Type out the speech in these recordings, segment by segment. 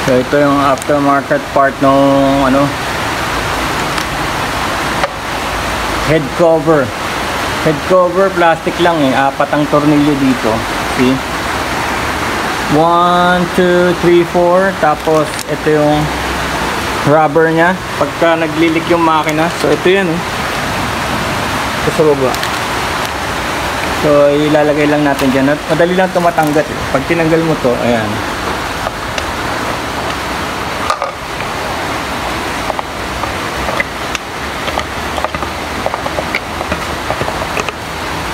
So ito yung aftermarket part ng ano, head cover. Head cover plastic lang eh, 4 ang tornilyo dito. See? 1, 2, 3, 4. Tapos ito yung rubber nya pagka naglilik yung makina. So ito yan oh. Ito sa baba. So ilalagay lang natin dyan. Madali lang ito matanggat eh. Pag tinanggal mo to, ayan.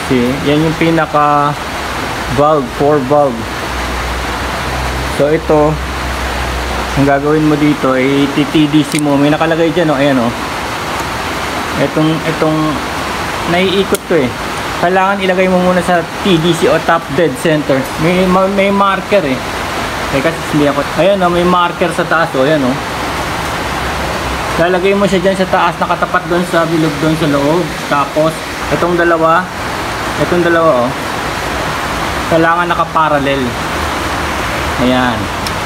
See, yan yung pinaka valve, 4 valve. So ito, ang gagawin mo dito ay TDC mo. May nakalagay dyan oh, ayan oh. Itong naiikot to eh. Kailangan ilagay mo muna sa TDC o top dead center. May marker eh. Kasi hindi ako. Ayan oh, may marker sa taas oh, ayan oh. Lalagay mo siya dyan sa taas, nakatapat doon sa bilog doon sa loob. Tapos itong dalawa oh, kailangan nakaparallel. Ayan.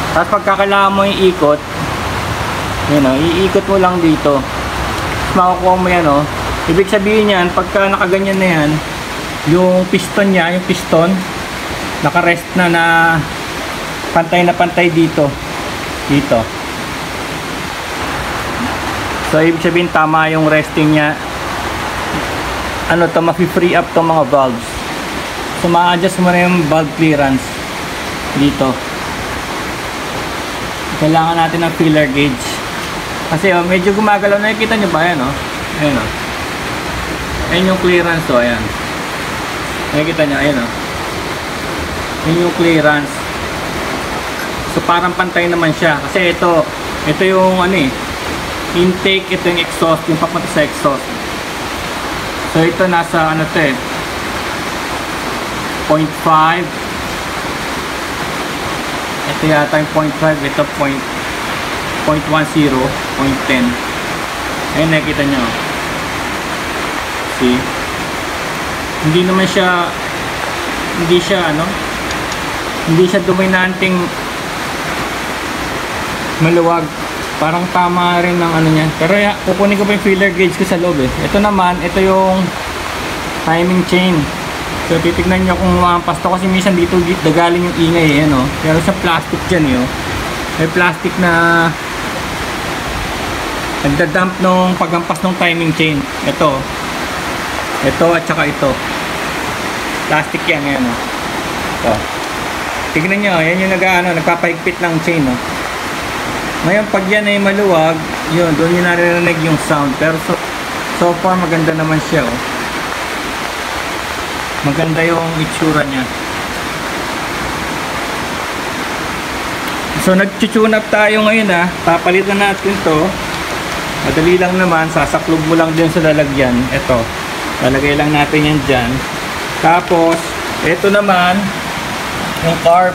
Tapos pagka kailangan mo yung ikot, yun o, iikot mo lang dito. Tapos makukuha mo yan o. Ibig sabihin yan, pagka nakaganyan na yan, yung piston nya, yung piston, nakarest na pantay dito. Dito. So ibig sabihin tama yung resting nya. Ano to, ma-free up to mga valves. So ma-adjust mo na yung valve clearance dito. Kailangan natin ng filler gauge kasi oh, medyo gumagalaw. Nakikita nyo ba yan oh? Ayan oh. Ayan yung clearance oh, ayan. Nakikita nyo, ayan oh. Ayan yung clearance. So parang pantay naman siya kasi ito yung ano eh, intake, ito yung exhaust, yung papunta sa exhaust. So ito nasa ano to eh, 0.5. Ito yata yung 0.5, ito 0.10, 0.10. Ayun, nakikita nyo. See? Hindi naman siya, hindi siya dominanting maluwag. Parang tama rin ng ano niya. Pero kukunin ko pa yung filler gauge ko sa loob eh. Ito naman, ito yung timing chain. So titignan nyo kung maampas to kasi minsan dito dagaling yung ingay eh, ano. Pero sa plastic dyan eh, oh. May plastic na nagdadump nung pagampas ng timing chain. Ito at saka ito. Plastic yan, ayan oh. Ito. Tignan nyo, yan yung nagpapahigpit ng chain oh. Ngayon pag yan ay maluwag, yun, doon yung naririnig yung sound. Pero so far maganda naman siya oh. Maganda yung itsura niya. So nag-tune up tayo ngayon ah. Papalitan natin to. Madali lang naman, sasaklog mo lang din sa lalagyan. Ito, lalagay lang natin yan dyan. Tapos ito naman yung carb,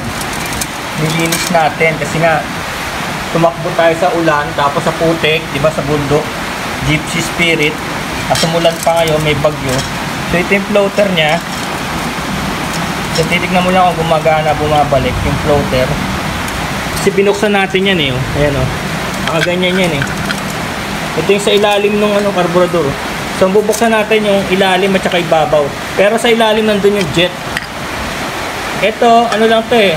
nilinis natin kasi nga tumakbo tayo sa ulan, tapos sa putik, diba, sa bundok, gypsy spirit, at umulan pa ngayon, may bagyo. So ito yung floater nya. So titignan mo lang kung gumagana, bumabalik yung floater. Kasi binuksan natin yan eh oh. Ayan oh, nakaganyan yan eh. Ito yung sa ilalim ng ano, carburetor. So bubuksan natin yung ilalim at saka ibabaw. Pero sa ilalim nandun yung jet. Ito ano lang to eh,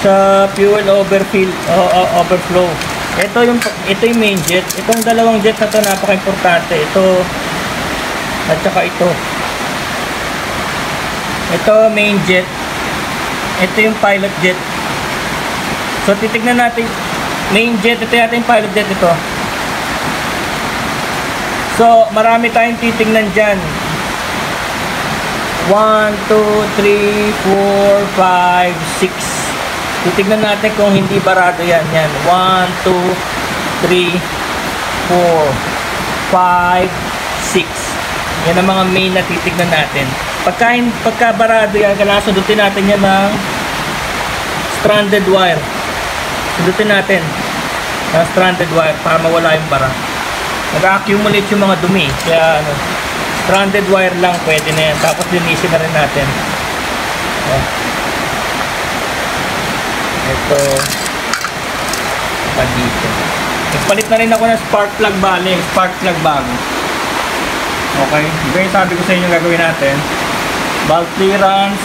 sa fuel overflow. Ito yung main jet. Itong dalawang jet na to napaka-importante. Ito at saka ito. Ito main jet. Ito yung pilot jet. So titignan natin main jet, ito yata yung pilot jet ito. So marami tayong titignan dyan. 1, 2, 3, 4, 5, 6. Titignan natin kung hindi barado yan. 1, 2, 3, 4, 5, 6. Yan ang mga main na titignan natin. Pagka barado yan, kailangan sundutin natin yan ng stranded wire. Sundutin natin ng stranded wire para mawala yung bara. Nag-accumulate yung mga dumi. Kaya ano, stranded wire lang pwede na yan. Tapos linisin na rin natin. Ito. Pa dito. Nagpalit na rin ako ng spark plug bali. Spark plug bago. Okay. Ito yung sabi ko sa inyo gagawin natin. Valve clearance,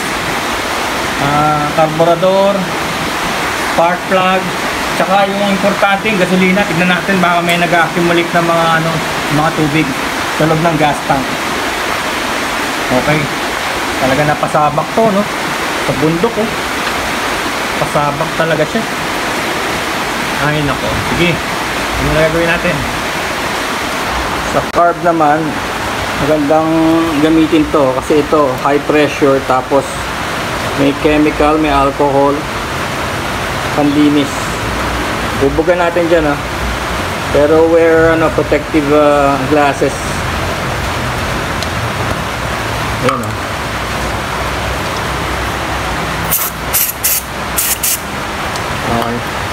carburetor, spark plug, tsaka yung importante yung gasolina. Tignan natin baka may nag-accumulate na mga tubig sa loob ng gas tank. Okay. Talaga napasabak to, no? Sa bundok, oh. Pasabak talaga siya. Ay, nako. Sige. Ano na gagawin natin? Sa carb naman, magandang gamitin to kasi ito high pressure, tapos may chemical, may alcohol, panlinis. Bubugan natin dyan, ha, pero wear protective glasses. Ayan, ha. Okay.